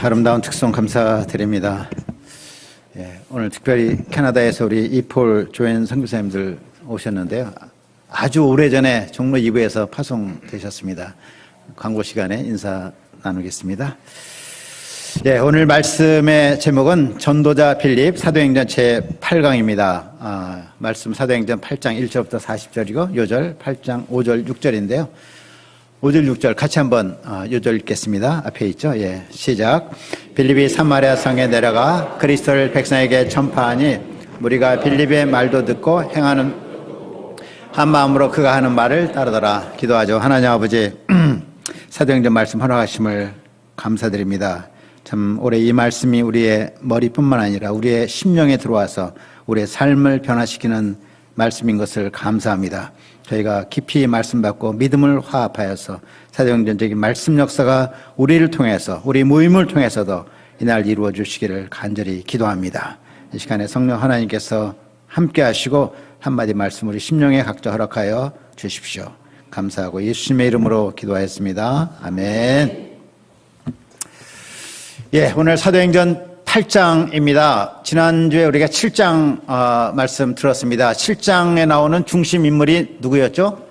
아름다운 특송 감사드립니다. 오늘 특별히 캐나다에서 우리 이폴 조엔 선교사님들 오셨는데요. 아주 오래전에 종로 2부에서 파송되셨습니다. 광고 시간에 인사 나누겠습니다. 오늘 말씀의 제목은 전도자 빌립 사도행전 제8강입니다. 말씀 사도행전 8장 1절부터 40절이고 요절 8장 5절 6절인데요. 5절 6절 같이 한번 요절 읽겠습니다. 앞에 있죠. 시작. 빌립이 사마리아 성에 내려가 그리스도를 백성에게 전파하니 무리가 빌립의 말도 듣고 행하는 한 마음으로 그가 하는 말을 따르더라. 기도하죠. 하나님 아버지, 사도행전 말씀 허락하심을 감사드립니다. 참 올해 이 말씀이 우리의 머리뿐만 아니라 우리의 심령에 들어와서 우리의 삶을 변화시키는 말씀인 것을 감사합니다. 저희가 깊이 말씀 받고 믿음을 화합하여서 사도행전적인 말씀 역사가 우리를 통해서 우리 모임을 통해서도 이날 이루어 주시기를 간절히 기도합니다. 이 시간에 성령 하나님께서 함께 하시고 한마디 말씀 우리 심령에 각자 허락하여 주십시오. 감사하고 예수님의 이름으로 기도하였습니다. 아멘. 오늘 사도행전 8장입니다. 지난주에 우리가 7장 말씀 들었습니다. 7장에 나오는 중심 인물이 누구였죠?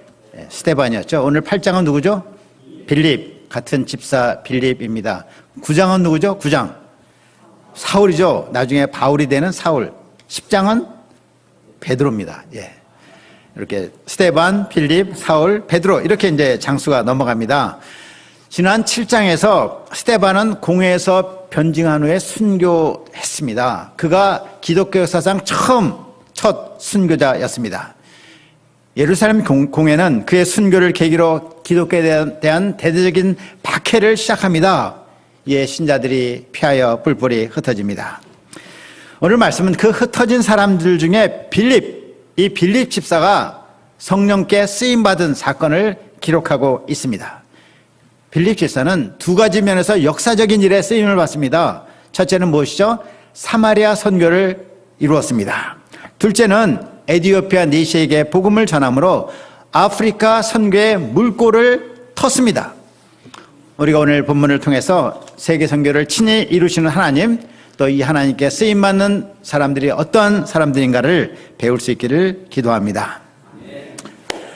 스데반이었죠. 오늘 8장은 누구죠? 빌립, 같은 집사 빌립입니다. 9장은 누구죠? 9장 사울이죠. 나중에 바울이 되는 사울. 10장은 베드로입니다. 이렇게 스데반, 빌립, 사울, 베드로 이렇게 이제 장수가 넘어갑니다. 지난 7장에서 스데반은 공회에서 변증한 후에 순교했습니다. 그가 기독교 역사상 첫 순교자였습니다. 예루살렘 공회는 그의 순교를 계기로 기독교에 대한 대대적인 박해를 시작합니다. 이에 신자들이 피하여 뿔뿔이 흩어집니다. 오늘 말씀은 그 흩어진 사람들 중에 이 빌립 집사가 성령께 쓰임받은 사건을 기록하고 있습니다. 빌립 집사는 두 가지 면에서 역사적인 일에 쓰임을 받습니다. 첫째는 무엇이죠? 사마리아 선교를 이루었습니다. 둘째는 에티오피아 니시에게 복음을 전함으로 아프리카 선교의 물꼬를 텄습니다. 우리가 오늘 본문을 통해서 세계 선교를 친히 이루시는 하나님, 또 이 하나님께 쓰임받는 사람들이 어떤 사람들인가를 배울 수 있기를 기도합니다.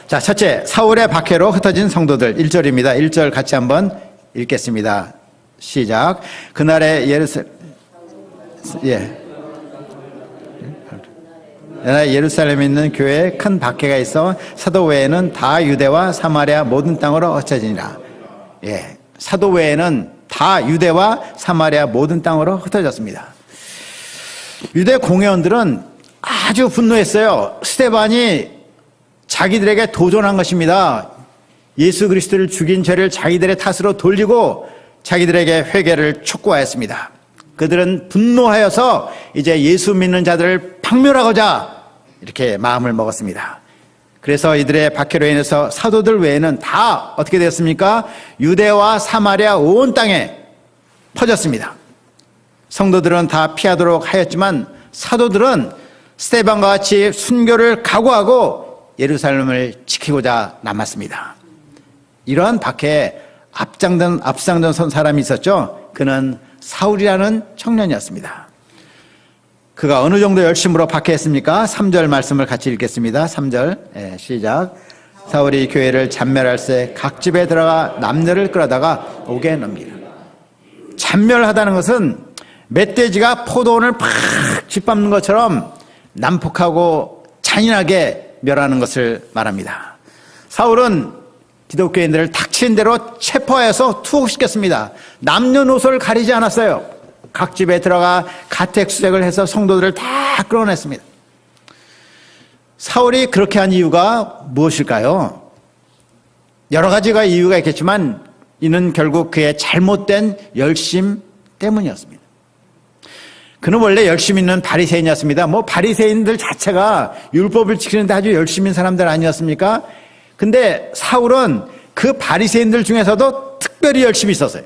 자, 첫째, 사울의 박해로 흩어진 성도들 1절입니다. 1절 같이 한번 읽겠습니다. 시작. 그날에 예루살렘에 있는 교회에 큰 박해가 있어 사도 외에는 다 유대와 사마리아 모든 땅으로 흩어지니라. 사도 외에는 다 유대와 사마리아 모든 땅으로 흩어졌습니다. 유대 공회원들은 아주 분노했어요. 스데반이 자기들에게 도전한 것입니다. 예수 그리스도를 죽인 죄를 자기들의 탓으로 돌리고 자기들에게 회개를 촉구하였습니다. 그들은 분노하여서 이제 예수 믿는 자들을 박멸하고자 이렇게 마음을 먹었습니다. 그래서 이들의 박해로 인해서 사도들 외에는 다 어떻게 되었습니까? 유대와 사마리아 온 땅에 퍼졌습니다. 성도들은 다 피하도록 하였지만 사도들은 스데반과 같이 순교를 각오하고 예루살렘을 지키고자 남았습니다. 이러한 박해에 앞장던 사람이 있었죠. 그는 사울이라는 청년이었습니다. 그가 어느 정도 열심으로 박해했습니까? 3절 말씀을 같이 읽겠습니다. 3절 시작. 사울이 교회를 잔멸할새 각 집에 들어가 남녀를 끌어다가 옥에 넘기라. 잔멸하다는 것은 멧돼지가 포도원을 팍 짓밟는 것처럼 난폭하고 잔인하게 멸하는 것을 말합니다. 사울은 기독교인들을 닥친 대로 체포하여서 투옥시켰습니다. 남녀노소를 가리지 않았어요. 각 집에 들어가 가택수색을 해서 성도들을 다 끌어냈습니다. 사울이 그렇게 한 이유가 무엇일까요? 여러 가지가 이유가 있겠지만 이는 결국 그의 잘못된 열심 때문이었습니다. 그는 원래 열심 있는 바리새인이었습니다. 바리새인들 자체가 율법을 지키는데 아주 열심히 있는 사람들 아니었습니까? 근데 사울은 그 바리새인들 중에서도 특별히 열심히 있었어요.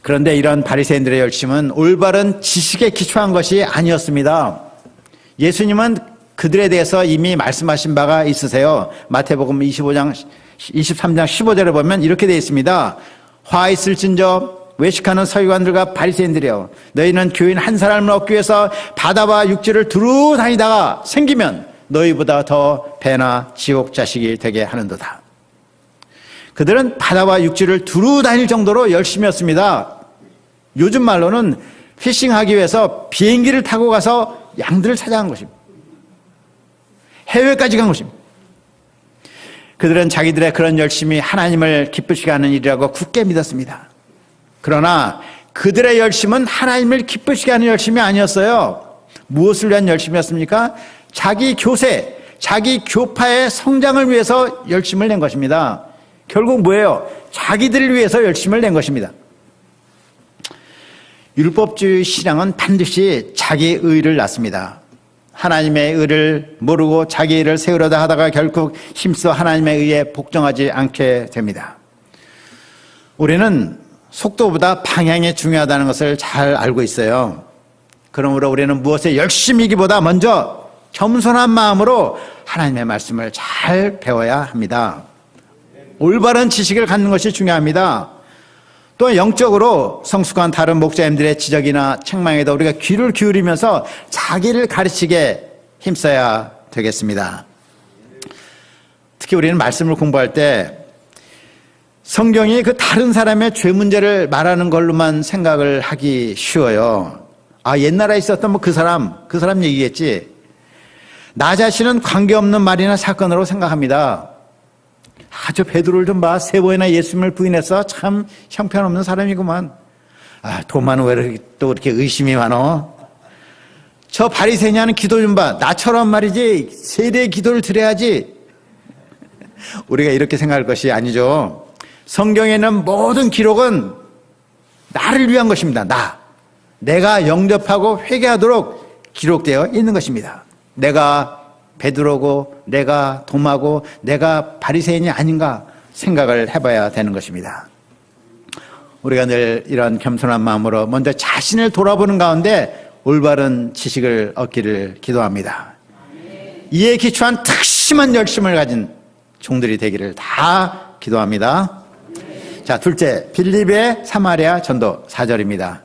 그런데 이런 바리새인들의 열심은 올바른 지식에 기초한 것이 아니었습니다. 예수님은 그들에 대해서 이미 말씀하신 바가 있으세요. 마태복음 23장 15절에 보면 이렇게 되어 있습니다. 화 있을진저 외식하는 서기관들과 바리새인들이여, 너희는 교인 한 사람을 얻기 위해서 바다와 육지를 두루 다니다가 생기면 너희보다 더 배나 지옥 자식이 되게 하는도다. 그들은 바다와 육지를 두루 다닐 정도로 열심이었습니다. 요즘 말로는 피싱하기 위해서 비행기를 타고 가서 양들을 찾아간 것입니다. 해외까지 간 것입니다. 그들은 자기들의 그런 열심이 하나님을 기쁘시게 하는 일이라고 굳게 믿었습니다. 그러나 그들의 열심은 하나님을 기쁘시게 하는 열심이 아니었어요. 무엇을 위한 열심이었습니까? 자기 교세, 자기 교파의 성장을 위해서 열심을 낸 것입니다. 결국 뭐예요? 자기들을 위해서 열심을 낸 것입니다. 율법주의 신앙은 반드시 자기 의를 낳습니다. 하나님의 의를 모르고 자기 의를 세우려다 하다가 결국 힘써 하나님의 의에 복종하지 않게 됩니다. 우리는 속도보다 방향이 중요하다는 것을 잘 알고 있어요. 그러므로 우리는 무엇에 열심이기보다 먼저 겸손한 마음으로 하나님의 말씀을 잘 배워야 합니다. 올바른 지식을 갖는 것이 중요합니다. 또 영적으로 성숙한 다른 목자님들의 지적이나 책망에도 우리가 귀를 기울이면서 자기를 가르치게 힘써야 되겠습니다. 특히 우리는 말씀을 공부할 때 성경이 그 다른 사람의 죄 문제를 말하는 걸로만 생각을 하기 쉬워요. 아, 옛날에 있었던 그 사람 얘기겠지. 나 자신은 관계없는 말이나 사건으로 생각합니다. 아, 저 베드로를 좀 봐. 3번이나 예수님을 부인해서 참 형편없는 사람이구만. 아, 도마는 왜 또 이렇게 의심이 많어? 저 바리새인이 하는 기도 좀 봐. 나처럼 말이지 세례 기도를 드려야지. 우리가 이렇게 생각할 것이 아니죠. 성경에 있는 모든 기록은 나를 위한 것입니다. 내가 영접하고 회개하도록 기록되어 있는 것입니다. 내가 베드로고 내가 도마고 내가 바리새인이 아닌가 생각을 해봐야 되는 것입니다. 우리가 늘 이런 겸손한 마음으로 먼저 자신을 돌아보는 가운데 올바른 지식을 얻기를 기도합니다. 이에 기초한 특심한 열심을 가진 종들이 되기를 다 기도합니다. 자, 둘째, 빌립의 사마리아 전도 4절입니다.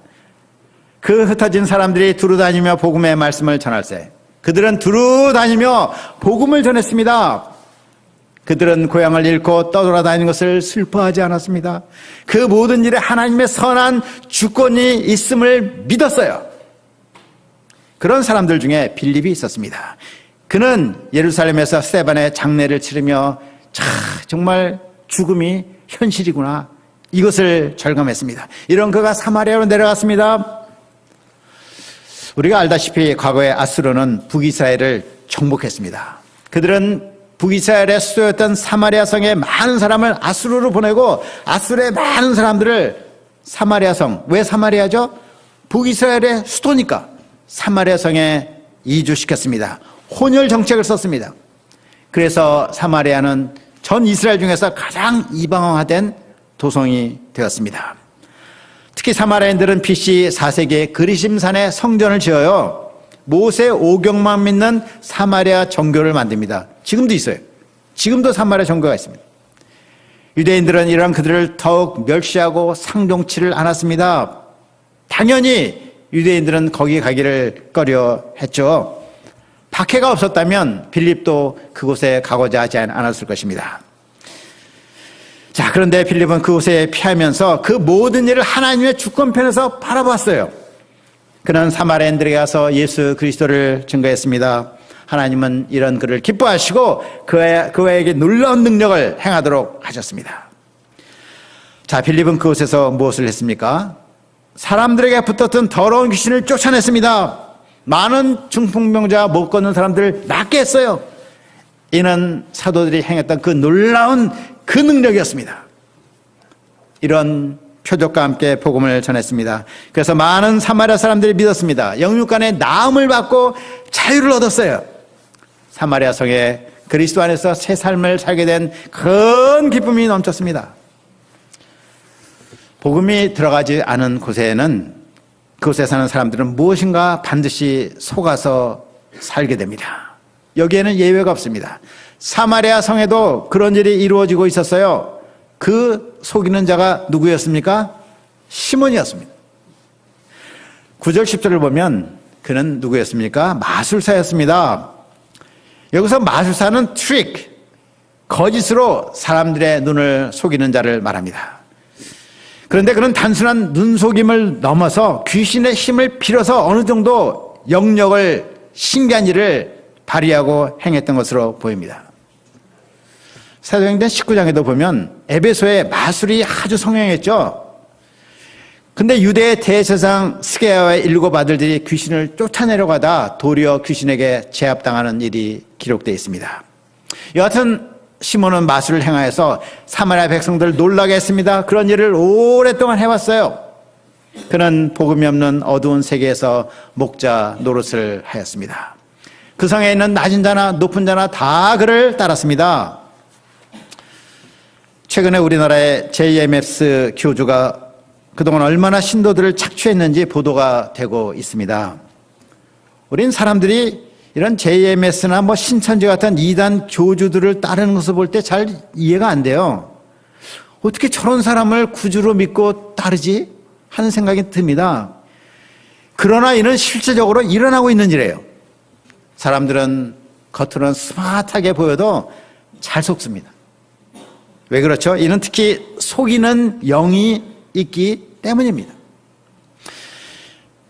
그 흩어진 사람들이 두루 다니며 복음의 말씀을 전할세. 그들은 두루 다니며 복음을 전했습니다. 그들은 고향을 잃고 떠돌아다니는 것을 슬퍼하지 않았습니다. 그 모든 일에 하나님의 선한 주권이 있음을 믿었어요. 그런 사람들 중에 빌립이 있었습니다. 그는 예루살렘에서 스데반의 장례를 치르며 정말 죽음이 현실이구나, 이것을 절감했습니다. 이런 그가 사마리아로 내려갔습니다. 우리가 알다시피 과거에 아수르는 북이스라엘을 정복했습니다. 그들은 북이스라엘의 수도였던 사마리아 성에 많은 사람을 아수르로 보내고 아수르의 많은 사람들을 사마리아 성, 왜 사마리아죠? 북이스라엘의 수도니까 사마리아 성에 이주시켰습니다. 혼혈 정책을 썼습니다. 그래서 사마리아는 전 이스라엘 중에서 가장 이방화된 도성이 되었습니다. 특히 사마리아인들은 BC 4세기에 그리심산에 성전을 지어요. 모세 오경만 믿는 사마리아 정교를 만듭니다. 지금도 있어요. 지금도 사마리아 정교가 있습니다. 유대인들은 이런 그들을 더욱 멸시하고 상종치를 않았습니다. 당연히 유대인들은 거기 가기를 꺼려 했죠. 박해가 없었다면 빌립도 그곳에 가고자 하지 않았을 것입니다. 자, 그런데 빌립은 그곳에 피하면서 그 모든 일을 하나님의 주권편에서 바라봤어요. 그는 사마리아인들에게 가서 예수 그리스도를 증거했습니다. 하나님은 이런 그를 기뻐하시고 그에게 놀라운 능력을 행하도록 하셨습니다. 자, 빌립은 그곳에서 무엇을 했습니까? 사람들에게 붙었던 더러운 귀신을 쫓아냈습니다. 많은 중풍병자 못 걷는 사람들을 낫게 했어요. 이는 사도들이 행했던 그 놀라운 그 능력이었습니다. 이런 표적과 함께 복음을 전했습니다. 그래서 많은 사마리아 사람들이 믿었습니다. 영육간의 나음을 받고 자유를 얻었어요. 사마리아 성에 그리스도 안에서 새 삶을 살게 된 큰 기쁨이 넘쳤습니다. 복음이 들어가지 않은 곳에는 그곳에 사는 사람들은 무엇인가 반드시 속아서 살게 됩니다. 여기에는 예외가 없습니다. 사마리아 성에도 그런 일이 이루어지고 있었어요. 그 속이는 자가 누구였습니까? 시몬이었습니다. 9절 10절을 보면 그는 누구였습니까? 마술사였습니다. 여기서 마술사는 트릭, 거짓으로 사람들의 눈을 속이는 자를 말합니다. 그런데 그는 단순한 눈속임을 넘어서 귀신의 힘을 빌어서 어느 정도 영역을, 신기한 일을 발휘하고 행했던 것으로 보입니다. 사도행전 19장에도 보면 에베소의 마술이 아주 성행했죠. 근데 유대의 대제사장 스게야의 7 아들들이 귀신을 쫓아내려가다 도리어 귀신에게 제압당하는 일이 기록되어 있습니다. 여하튼 시몬은 마술을 행하여서 사마리아 백성들을 놀라게 했습니다. 그런 일을 오랫동안 해왔어요. 그는 복음이 없는 어두운 세계에서 목자 노릇을 하였습니다. 그 성에 있는 낮은 자나 높은 자나 다 그를 따랐습니다. 최근에 우리나라의 JMS 교주가 그동안 얼마나 신도들을 착취했는지 보도가 되고 있습니다. 우린 사람들이 이런 JMS나 신천지 같은 이단 교주들을 따르는 것을 볼 때 잘 이해가 안 돼요. 어떻게 저런 사람을 구주로 믿고 따르지? 하는 생각이 듭니다. 그러나 이는 실제적으로 일어나고 있는 일이에요. 사람들은 겉으로는 스마트하게 보여도 잘 속습니다. 왜 그렇죠? 이는 특히 속이는 영이 있기 때문입니다.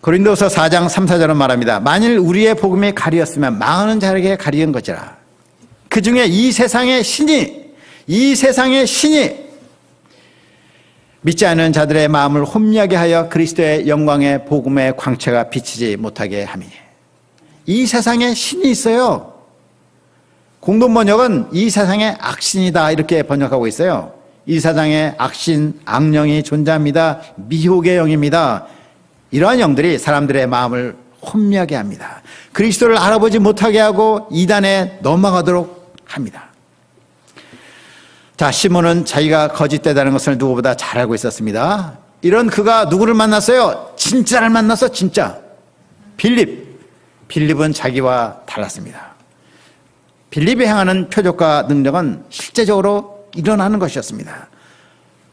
고린도서 4장 3, 4절은 말합니다. 만일 우리의 복음이 가리였으면 망하는 자에게 가리은 것이라. 그 중에 이 세상의 신이 믿지 않는 자들의 마음을 혼미하게 하여 그리스도의 영광의 복음의 광채가 비치지 못하게 함이니. 이 세상에 신이 있어요. 공동 번역은 이 세상의 악신이다 이렇게 번역하고 있어요. 이 세상에 악신, 악령이 존재합니다. 미혹의 영입니다. 이러한 영들이 사람들의 마음을 혼미하게 합니다. 그리스도를 알아보지 못하게 하고 이단에 넘어가도록 합니다. 자, 시몬은 자기가 거짓되다는 것을 누구보다 잘 알고 있었습니다. 이런 그가 누구를 만났어요? 진짜를 만났어, 진짜. 빌립은 자기와 달랐습니다. 빌립이 행하는 표적과 능력은 실제적으로 일어나는 것이었습니다.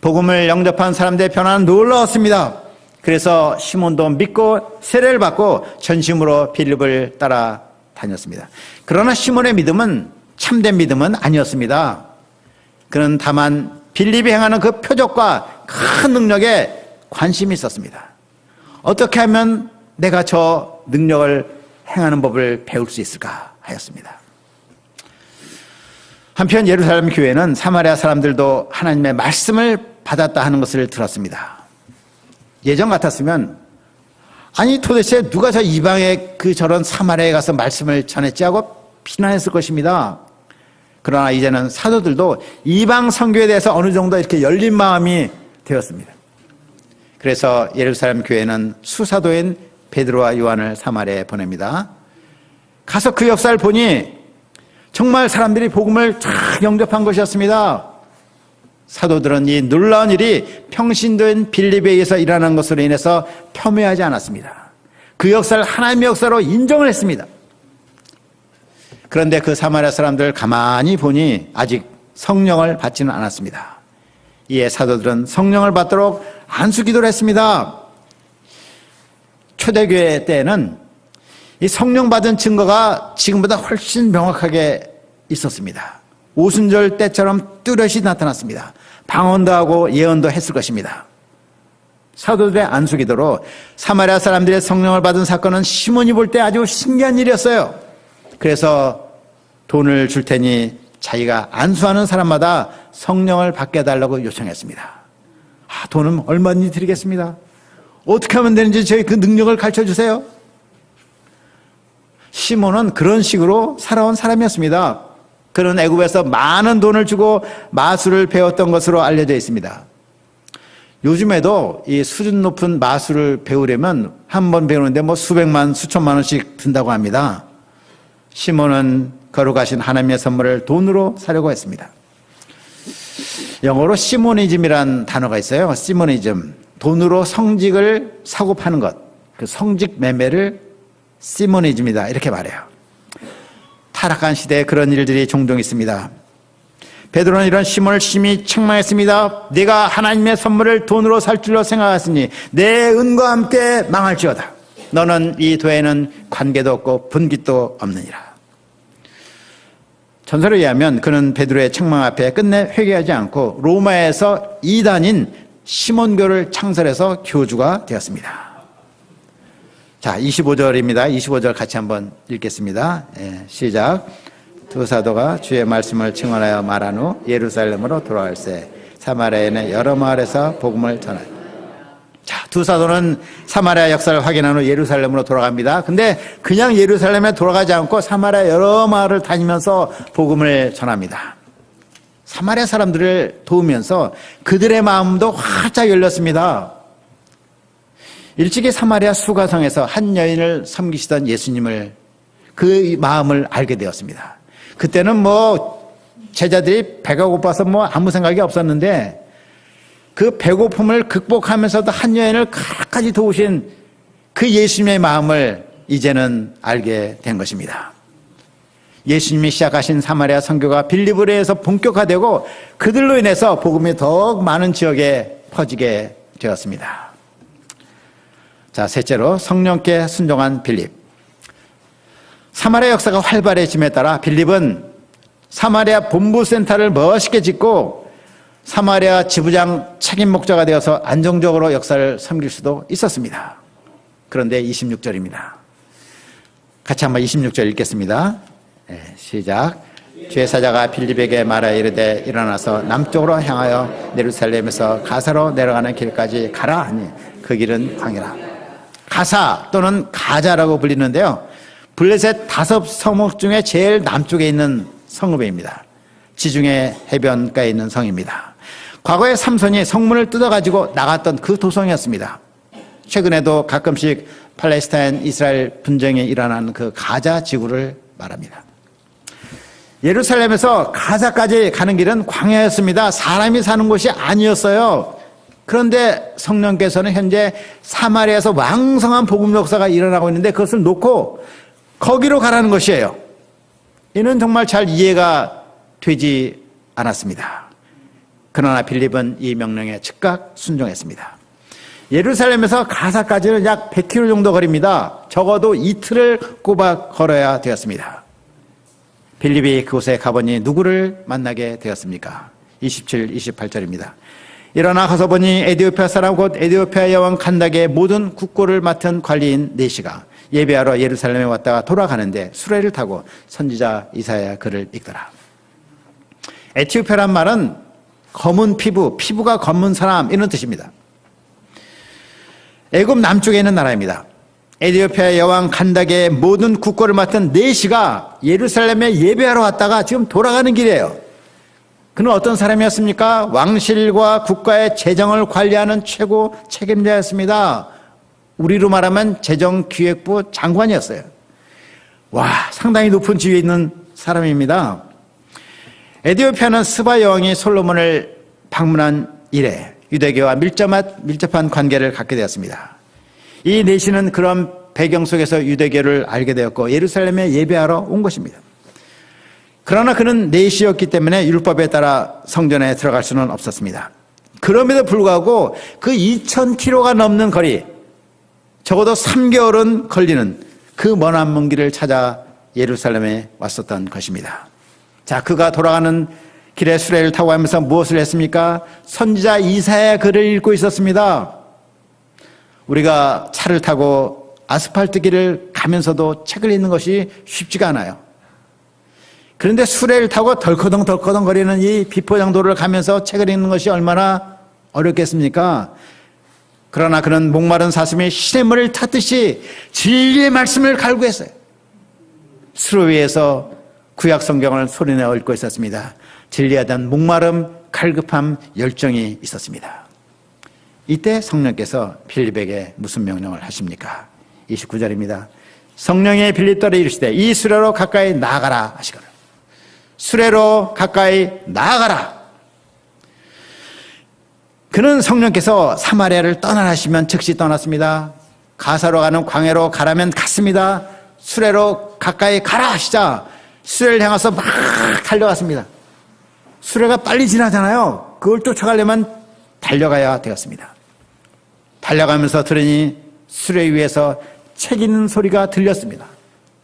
복음을 영접한 사람들의 변화는 놀라웠습니다. 그래서 시몬도 믿고 세례를 받고 전심으로 빌립을 따라 다녔습니다. 그러나 시몬의 믿음은 참된 믿음은 아니었습니다. 그는 다만 빌립이 행하는 그 표적과 큰 능력에 관심이 있었습니다. 어떻게 하면 내가 저 능력을 행하는 법을 배울 수 있을까 하였습니다. 한편 예루살렘 교회는 사마리아 사람들도 하나님의 말씀을 받았다 하는 것을 들었습니다. 예전 같았으면 아니 도대체 누가 저 이방에 저런 사마리아에 가서 말씀을 전했지 하고 비난했을 것입니다. 그러나 이제는 사도들도 이방 선교에 대해서 어느 정도 이렇게 열린 마음이 되었습니다. 그래서 예루살렘 교회는 수사도인 베드로와 요한을 사마리아에 보냅니다. 가서 그 역사를 보니 정말 사람들이 복음을 쫙 영접한 것이었습니다. 사도들은 이 놀라운 일이 평신도인 빌립에 의해서 일어난 것으로 인해서 폄훼하지 않았습니다. 그 역사를 하나님의 역사로 인정을 했습니다. 그런데 그 사마리아 사람들을 가만히 보니 아직 성령을 받지는 않았습니다. 이에 사도들은 성령을 받도록 안수기도를 했습니다. 초대교회 때에는 이 성령 받은 증거가 지금보다 훨씬 명확하게 있었습니다. 오순절 때처럼 뚜렷이 나타났습니다. 방언도 하고 예언도 했을 것입니다. 사도들의 안수기도로 사마리아 사람들의 성령을 받은 사건은 시몬이 볼 때 아주 신기한 일이었어요. 그래서 돈을 줄 테니 자기가 안수하는 사람마다 성령을 받게 해달라고 요청했습니다. 돈은 얼마든지 드리겠습니다. 어떻게 하면 되는지 저희 그 능력을 가르쳐 주세요. 시몬은 그런 식으로 살아온 사람이었습니다. 그는 애굽에서 많은 돈을 주고 마술을 배웠던 것으로 알려져 있습니다. 요즘에도 이 수준 높은 마술을 배우려면 한 번 배우는데 수백만, 수천만 원씩 든다고 합니다. 시몬은 거룩하신 하나님의 선물을 돈으로 사려고 했습니다. 영어로 시모니즘이란 단어가 있어요. 시모니즘. 돈으로 성직을 사고 파는 것. 그 성직 매매를 시모니즘이다. 이렇게 말해요. 타락한 시대에 그런 일들이 종종 있습니다. 베드로는 이런 시몬을 심히 책망했습니다. 네가 하나님의 선물을 돈으로 살 줄로 생각하였으니 내 은과 함께 망할지어다. 너는 이 도에는 관계도 없고 분깃도 없느니라. 전설에 의하면 그는 베드로의 책망 앞에 끝내 회개하지 않고 로마에서 이단인 시몬교를 창설해서 교주가 되었습니다. 자, 25절입니다. 25절 같이 한번 읽겠습니다. 시작. 두 사도가 주의 말씀을 증언하여 말한 후 예루살렘으로 돌아갈새 사마리아에는 여러 마을에서 복음을 전하여. 자, 두 사도는 사마리아 역사를 확인한 후 예루살렘으로 돌아갑니다. 근데 그냥 예루살렘에 돌아가지 않고 사마리아 여러 마을을 다니면서 복음을 전합니다. 사마리아 사람들을 도우면서 그들의 마음도 활짝 열렸습니다. 일찍이 사마리아 수가성에서 한 여인을 섬기시던 예수님을, 그 마음을 알게 되었습니다. 그때는 제자들이 배가 고파서 아무 생각이 없었는데 그 배고픔을 극복하면서도 한 여인을 끝까지 도우신 그 예수님의 마음을 이제는 알게 된 것입니다. 예수님이 시작하신 사마리아 선교가 빌립보에서 본격화되고 그들로 인해서 복음이 더욱 많은 지역에 퍼지게 되었습니다. 자, 셋째로 성령께 순종한 빌립. 사마리아 역사가 활발해짐에 따라 빌립은 사마리아 본부센터를 멋있게 짓고 사마리아 지부장 책임 목자가 되어서 안정적으로 역사를 섬길 수도 있었습니다. 그런데 26절입니다. 같이 한번 26절 읽겠습니다. 시작. 주의 사자가 빌립에게 말하여 이르되 일어나서 남쪽으로 향하여 예루살렘에서 가사로 내려가는 길까지 가라 하니 그 길은 광이라. 가사 또는 가자라고 불리는데요, 블레셋 5성읍 중에 제일 남쪽에 있는 성읍입니다. 지중해 해변가에 있는 성입니다. 과거에 삼손이 성문을 뜯어가지고 나갔던 그 도성이었습니다. 최근에도 가끔씩 팔레스타인 이스라엘 분쟁이 일어나는 그 가자 지구를 말합니다. 예루살렘에서 가자까지 가는 길은 광야였습니다. 사람이 사는 곳이 아니었어요. 그런데 성령께서는 현재 사마리아에서 왕성한 복음 역사가 일어나고 있는데 그것을 놓고 거기로 가라는 것이에요. 이는 정말 잘 이해가 되지 않았습니다. 그러나 빌립은 이 명령에 즉각 순종했습니다. 예루살렘에서 가사까지는 약 100km 정도 거리입니다. 적어도 이틀을 꼬박 걸어야 되었습니다. 빌립이 그곳에 가보니 누구를 만나게 되었습니까? 27, 28절입니다. 일어나 가서 보니 에디오피아 사람 곧 에디오피아 여왕 칸닥의 모든 국고를 맡은 관리인 네시가 예배하러 예루살렘에 왔다가 돌아가는데 수레를 타고 선지자 이사야 글을 읽더라. 에티오피아란 말은 검은 피부, 피부가 검은 사람 이런 뜻입니다. 애굽 남쪽에 있는 나라입니다. 에티오피아 여왕 칸닥의 모든 국고를 맡은 네시가 예루살렘에 예배하러 왔다가 지금 돌아가는 길이에요. 그는 어떤 사람이었습니까? 왕실과 국가의 재정을 관리하는 최고 책임자였습니다. 우리로 말하면 재정기획부 장관이었어요. 와, 상당히 높은 지위에 있는 사람입니다. 에티오피아는 스바 여왕이 솔로몬을 방문한 이래 유대교와 밀접한 관계를 갖게 되었습니다. 이 네시는 그런 배경 속에서 유대교를 알게 되었고 예루살렘에 예배하러 온 것입니다. 그러나 그는 네시였기 때문에 율법에 따라 성전에 들어갈 수는 없었습니다. 그럼에도 불구하고 그 2000km가 넘는 거리, 적어도 3개월은 걸리는 그 먼 길을 찾아 예루살렘에 왔었던 것입니다. 자, 그가 돌아가는 길에 수레를 타고 가면서 무엇을 했습니까? 선지자 이사야 글을 읽고 있었습니다. 우리가 차를 타고 아스팔트 길을 가면서도 책을 읽는 것이 쉽지가 않아요. 그런데 수레를 타고 덜커덩 거리는 이 비포장도를 가면서 책을 읽는 것이 얼마나 어렵겠습니까? 그러나 그는 목마른 사슴이 시냇물을 탔듯이 진리의 말씀을 갈구했어요. 수레 위에서 구약 성경을 소리내어 읽고 있었습니다. 진리에 대한 목마름, 갈급함, 열정이 있었습니다. 이때 성령께서 빌립에게 무슨 명령을 하십니까? 29절입니다. 성령의 빌립더러 이르시되 이 수레로 가까이 나아가라 하시거늘. 수레로 가까이 나아가라. 그는 성령께서 사마리아를 떠나라 하시면 즉시 떠났습니다. 가사로 가는 광야로 가라면 갔습니다. 수레로 가까이 가라 하시자 수레를 향해서 막 달려갔습니다. 수레가 빨리 지나잖아요. 그걸 쫓아가려면 달려가야 되었습니다. 달려가면서 들으니 수레 위에서 책 읽는 소리가 들렸습니다.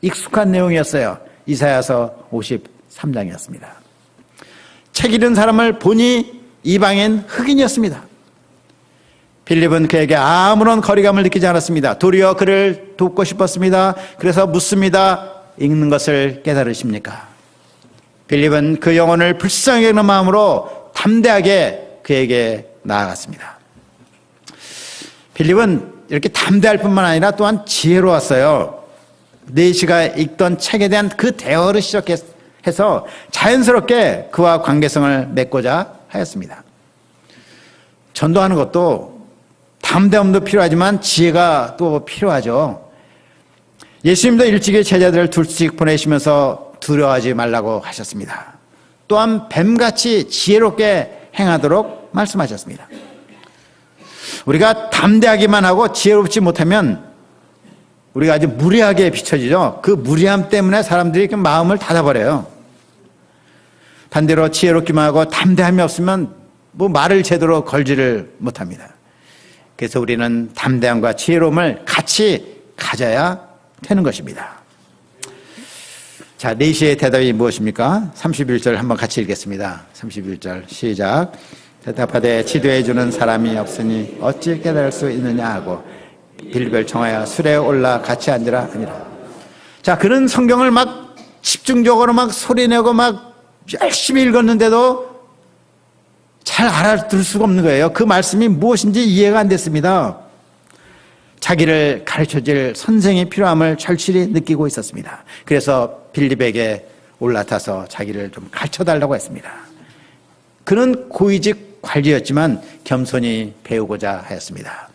익숙한 내용이었어요. 이사야서 53장이었습니다. 책 읽는 사람을 보니 이방인 흑인이었습니다. 빌립은 그에게 아무런 거리감을 느끼지 않았습니다. 도리어 그를 돕고 싶었습니다. 그래서 묻습니다. 읽는 것을 깨달으십니까? 빌립은 그 영혼을 불쌍히 여기는 마음으로 담대하게 그에게 나아갔습니다. 빌립은 이렇게 담대할 뿐만 아니라 또한 지혜로웠어요. 내시가 읽던 책에 대한 그 대화를 시작해서 자연스럽게 그와 관계성을 맺고자 하였습니다. 전도하는 것도 담대함도 필요하지만 지혜가 또 필요하죠. 예수님도 일찍이 제자들을 둘씩 보내시면서 두려워하지 말라고 하셨습니다. 또한 뱀같이 지혜롭게 행하도록 말씀하셨습니다. 우리가 담대하기만 하고 지혜롭지 못하면 우리가 아주 무례하게 비춰지죠. 그 무례함 때문에 사람들이 마음을 닫아버려요. 반대로 지혜롭기만 하고 담대함이 없으면 말을 제대로 걸지를 못합니다. 그래서 우리는 담대함과 지혜로움을 같이 가져야 되는 것입니다. 자, 4시의 대답이 무엇입니까? 31절 한번 같이 읽겠습니다. 31절 시작. 대답하되 지도해 주는 사람이 없으니 어찌 깨달을 수 있느냐 하고 빌립을 청하여 수레에 올라 같이 앉으라 하니라. 자, 그는 성경을 막 집중적으로 막 소리내고 막 열심히 읽었는데도 잘 알아들을 수가 없는 거예요. 그 말씀이 무엇인지 이해가 안 됐습니다. 자기를 가르쳐줄 선생이 필요함을 절실히 느끼고 있었습니다. 그래서 빌립에게 올라타서 자기를 좀 가르쳐달라고 했습니다. 그는 고위직 관리였지만 겸손히 배우고자 하였습니다.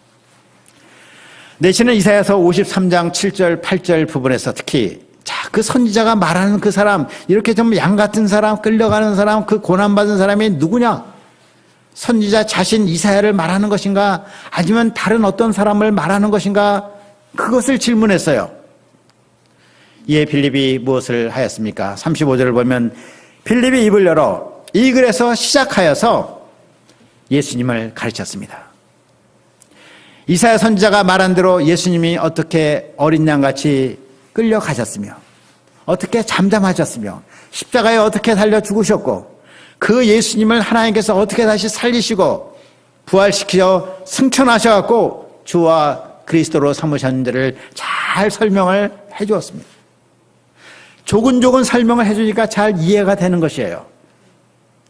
내시는 이사야서 53장 7절 8절 부분에서 특히 그 선지자가 말하는 그 사람, 이렇게 좀 양 같은 사람, 끌려가는 사람, 그 고난받은 사람이 누구냐? 선지자 자신 이사야를 말하는 것인가? 아니면 다른 어떤 사람을 말하는 것인가? 그것을 질문했어요. 이에 빌립이 무엇을 하였습니까? 35절을 보면 빌립이 입을 열어 이 글에서 시작하여서 예수님을 가르쳤습니다. 이사야 선지자가 말한 대로 예수님이 어떻게 어린 양같이 끌려가셨으며 어떻게 잠잠하셨으며 십자가에 어떻게 달려 죽으셨고 그 예수님을 하나님께서 어떻게 다시 살리시고 부활시켜 승천하셔갖고 주와 그리스도로 삼으셨는지를 잘 설명을 해주었습니다. 조근조근 설명을 해주니까 잘 이해가 되는 것이에요.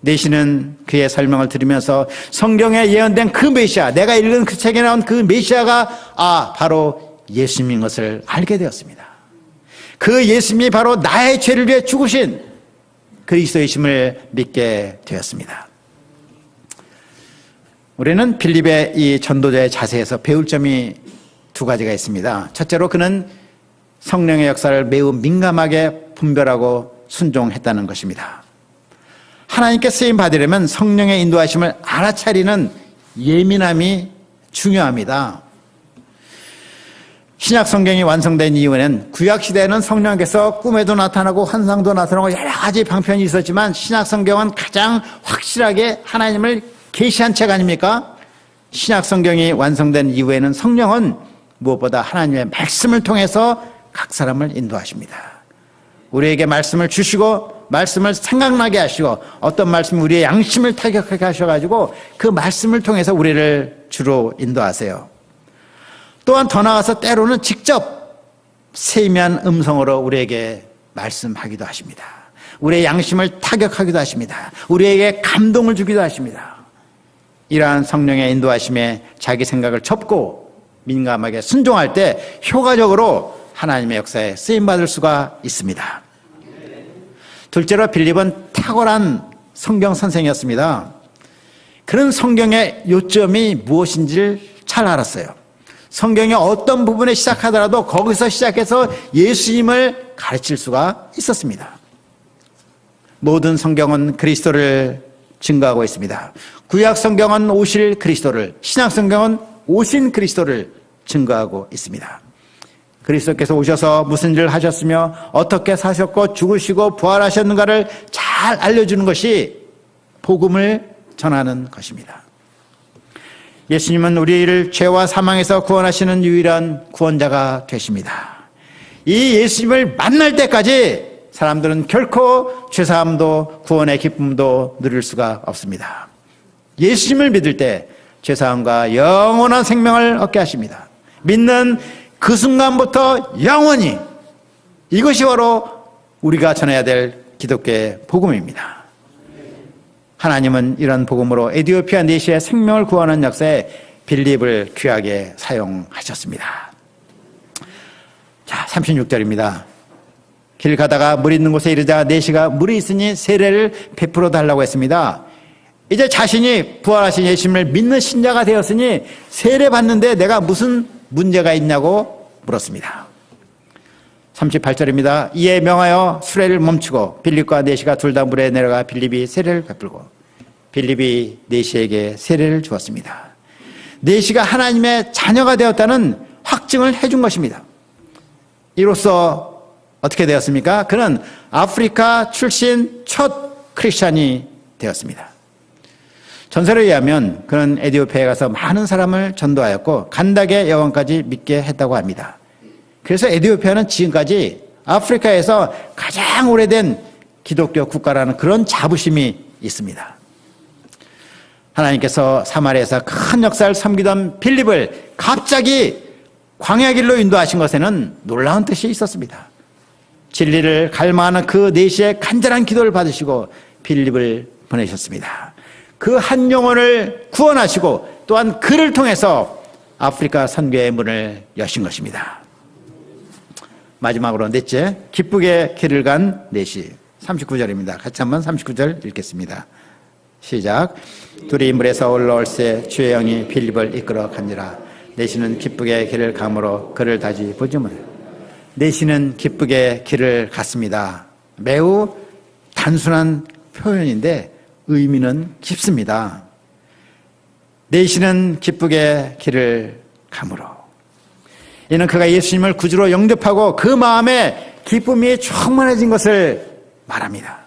내시는 그의 설명을 들으면서 성경에 예언된 그 메시아, 내가 읽은 그 책에 나온 그 메시아가 바로 예수님인 것을 알게 되었습니다. 그 예수님이 바로 나의 죄를 위해 죽으신 그리스도이심을 믿게 되었습니다. 우리는 빌립의 이 전도자의 자세에서 배울 점이 두 가지가 있습니다. 첫째로 그는 성령의 역사를 매우 민감하게 분별하고 순종했다는 것입니다. 하나님께 쓰임 받으려면 성령의 인도하심을 알아차리는 예민함이 중요합니다. 신약 성경이 완성된 이후에는 구약 시대에는 성령께서 꿈에도 나타나고 환상도 나타나고 여러 가지 방편이 있었지만 신약 성경은 가장 확실하게 하나님을 계시한 책 아닙니까? 신약 성경이 완성된 이후에는 성령은 무엇보다 하나님의 말씀을 통해서 각 사람을 인도하십니다. 우리에게 말씀을 주시고 말씀을 생각나게 하시고 어떤 말씀이 우리의 양심을 타격하게 하셔가지고 그 말씀을 통해서 우리를 주로 인도하세요. 또한 더 나아가서 때로는 직접 세미한 음성으로 우리에게 말씀하기도 하십니다. 우리의 양심을 타격하기도 하십니다. 우리에게 감동을 주기도 하십니다. 이러한 성령의 인도하심에 자기 생각을 접고 민감하게 순종할 때 효과적으로 하나님의 역사에 쓰임받을 수가 있습니다. 둘째로 빌립은 탁월한 성경 선생이었습니다. 그런 성경의 요점이 무엇인지를 잘 알았어요. 성경의 어떤 부분에 시작하더라도 거기서 시작해서 예수님을 가르칠 수가 있었습니다. 모든 성경은 그리스도를 증거하고 있습니다. 구약 성경은 오실 그리스도를, 신약 성경은 오신 그리스도를 증거하고 있습니다. 그리스도께서 오셔서 무슨 일을 하셨으며 어떻게 사셨고 죽으시고 부활하셨는가를 잘 알려주는 것이 복음을 전하는 것입니다. 예수님은 우리를 죄와 사망에서 구원하시는 유일한 구원자가 되십니다. 이 예수님을 만날 때까지 사람들은 결코 죄사함도 구원의 기쁨도 누릴 수가 없습니다. 예수님을 믿을 때 죄사함과 영원한 생명을 얻게 하십니다. 믿는 그 순간부터 영원히, 이것이 바로 우리가 전해야 될 기독교의 복음입니다. 하나님은 이런 복음으로 에티오피아 내시의 생명을 구하는 역사에 빌립을 귀하게 사용하셨습니다. 자, 36절입니다. 길 가다가 물 있는 곳에 이르자 내시가 물이 있으니 세례를 베풀어 달라고 했습니다. 이제 자신이 부활하신 예수님을 믿는 신자가 되었으니 세례 받는데 내가 무슨 문제가 있냐고 물었습니다. 38절입니다. 이에 명하여 수레를 멈추고 빌립과 내시가 둘 다 물에 내려가 빌립이 세례를 베풀고 빌립이 내시에게 세례를 주었습니다. 내시가 하나님의 자녀가 되었다는 확증을 해준 것입니다. 이로써 어떻게 되었습니까? 그는 아프리카 출신 첫 크리스찬이 되었습니다. 전설에 의하면 그는 에티오피아에 가서 많은 사람을 전도하였고 간닥의 여왕까지 믿게 했다고 합니다. 그래서 에티오피아는 지금까지 아프리카에서 가장 오래된 기독교 국가라는 그런 자부심이 있습니다. 하나님께서 사마리아에서 큰 역사를 섬기던 빌립을 갑자기 광야 길로 인도하신 것에는 놀라운 뜻이 있었습니다. 진리를 갈망하는 그 내시의 간절한 기도를 받으시고 빌립을 보내셨습니다. 그 한 영혼을 구원하시고 또한 그를 통해서 아프리카 선교의 문을 여신 것입니다. 마지막으로 넷째, 기쁘게 길을 간 내시. 39절입니다. 같이 한번 39절 읽겠습니다. 시작. 둘이 물에서 올라올새 주의 영이 빌립을 이끌어 가니라. 내시는 기쁘게 길을 감으로 그를 다시 보지못. 내시는 기쁘게 길을 갔습니다. 매우 단순한 표현인데 의미는 깊습니다. 내시는 기쁘게 길을 감으로. 이는 그가 예수님을 구주로 영접하고 그 마음에 기쁨이 충만해진 것을 말합니다.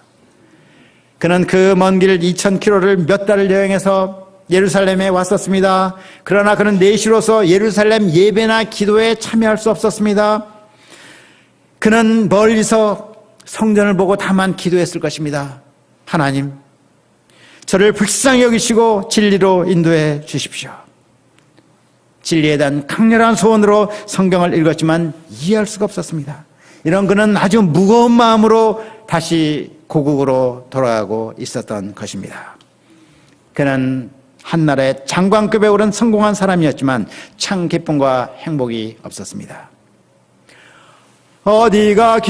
그는 그 먼 길 2000km를 몇 달을 여행해서 예루살렘에 왔었습니다. 그러나 그는 내시로서 예루살렘 예배나 기도에 참여할 수 없었습니다. 그는 멀리서 성전을 보고 다만 기도했을 것입니다. 하나님, 저를 불쌍히 여기시고 진리로 인도해 주십시오. 진리에 대한 강렬한 소원으로 성경을 읽었지만 이해할 수가 없었습니다. 이런 그는 아주 무거운 마음으로 다시 고국으로 돌아가고 있었던 것입니다. 그는 한나라의 장관급에 오른 성공한 사람이었지만 참 기쁨과 행복이 없었습니다. 어디가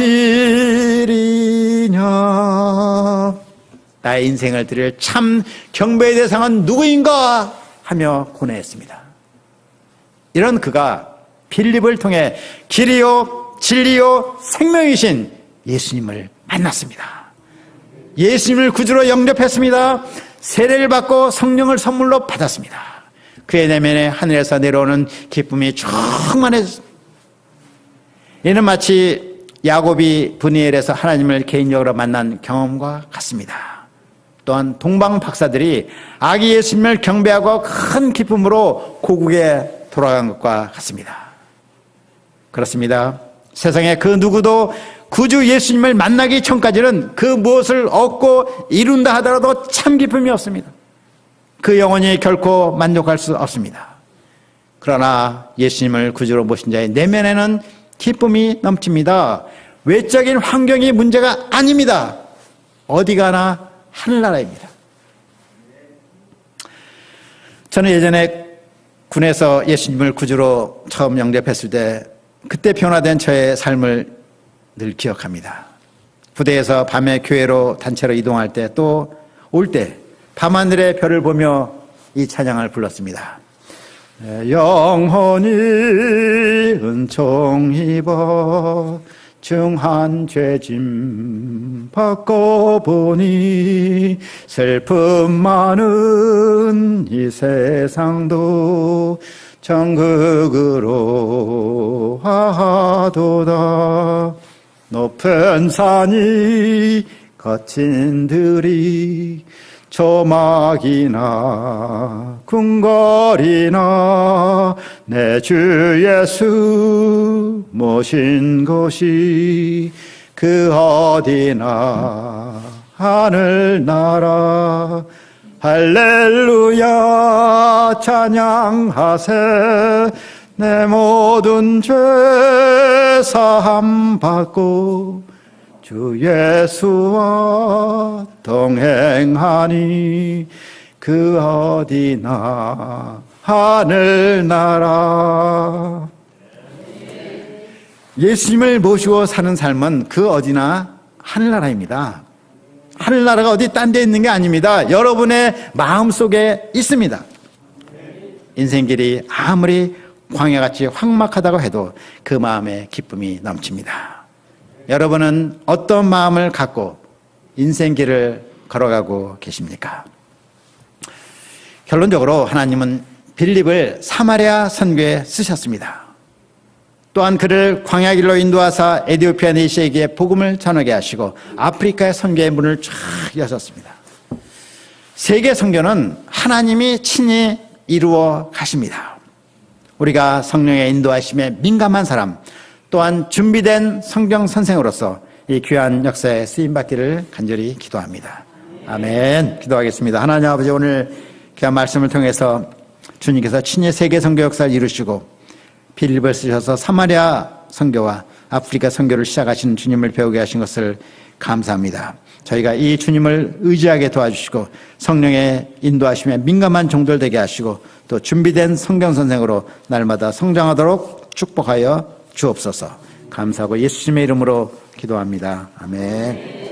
길이냐, 나의 인생을 드릴 참 경배의 대상은 누구인가 하며 고뇌했습니다. 이런 그가 빌립을 통해 길이요 진리요 생명이신 예수님을 만났습니다. 예수님을 구주로 영접했습니다. 세례를 받고 성령을 선물로 받았습니다. 그의 내면에 하늘에서 내려오는 기쁨이 충만해졌습니다. 이는 마치 야곱이 브니엘에서 하나님을 개인적으로 만난 경험과 같습니다. 또한 동방 박사들이 아기 예수님을 경배하고 큰 기쁨으로 고국에 돌아간 것과 같습니다. 그렇습니다. 세상에 그 누구도 구주 예수님을 만나기 전까지는 그 무엇을 얻고 이룬다 하더라도 참 기쁨이 없습니다. 그 영혼이 결코 만족할 수 없습니다. 그러나 예수님을 구주로 모신 자의 내면에는 기쁨이 넘칩니다. 외적인 환경이 문제가 아닙니다. 어디 가나 하늘나라입니다. 저는 예전에 군에서 예수님을 구주로 처음 영접했을 때 그때 변화된 저의 삶을 늘 기억합니다. 부대에서 밤에 교회로 단체로 이동할 때 또 올 때 밤하늘의 별을 보며 이 찬양을 불렀습니다. 영혼이 은총 입어 중한 죄짐 받고 보니 슬픔 많은 이 세상도 정극으로 하도다. 높은 산이 거친 들이 조막이나 궁궐이나 내 주 예수 모신 곳이 그 어디나 하늘나라 할렐루야 찬양하세 내 모든 죄 사함 받고 주 예수와 동행하니 그 어디나 하늘나라. 예수님을 모시고 사는 삶은 그 어디나 하늘나라입니다. 하늘나라가 어디 딴 데 있는 게 아닙니다. 여러분의 마음속에 있습니다. 인생길이 아무리 광야같이 황막하다고 해도 그 마음에 기쁨이 넘칩니다. 여러분은 어떤 마음을 갖고 인생길을 걸어가고 계십니까? 결론적으로 하나님은 빌립을 사마리아 선교에 쓰셨습니다. 또한 그를 광야길로 인도하사 에티오피아 내시에게 복음을 전하게 하시고 아프리카의 선교의 문을 쫙 여셨습니다. 세계 선교는 하나님이 친히 이루어 가십니다. 우리가 성령의 인도하심에 민감한 사람, 또한 준비된 성경 선생으로서 이 귀한 역사에 쓰임받기를 간절히 기도합니다. 아멘. 기도하겠습니다. 하나님 아버지, 오늘 귀한 말씀을 통해서 주님께서 친히 세계 선교 역사를 이루시고 빌립을 쓰셔서 사마리아 선교와 아프리카 선교를 시작하신 주님을 배우게 하신 것을 감사합니다. 저희가 이 주님을 의지하게 도와주시고 성령의 인도하심에 민감한 종들 되게 하시고 또 준비된 성경 선생으로 날마다 성장하도록 축복하여 주옵소서. 감사하고 예수님의 이름으로 기도합니다. 아멘.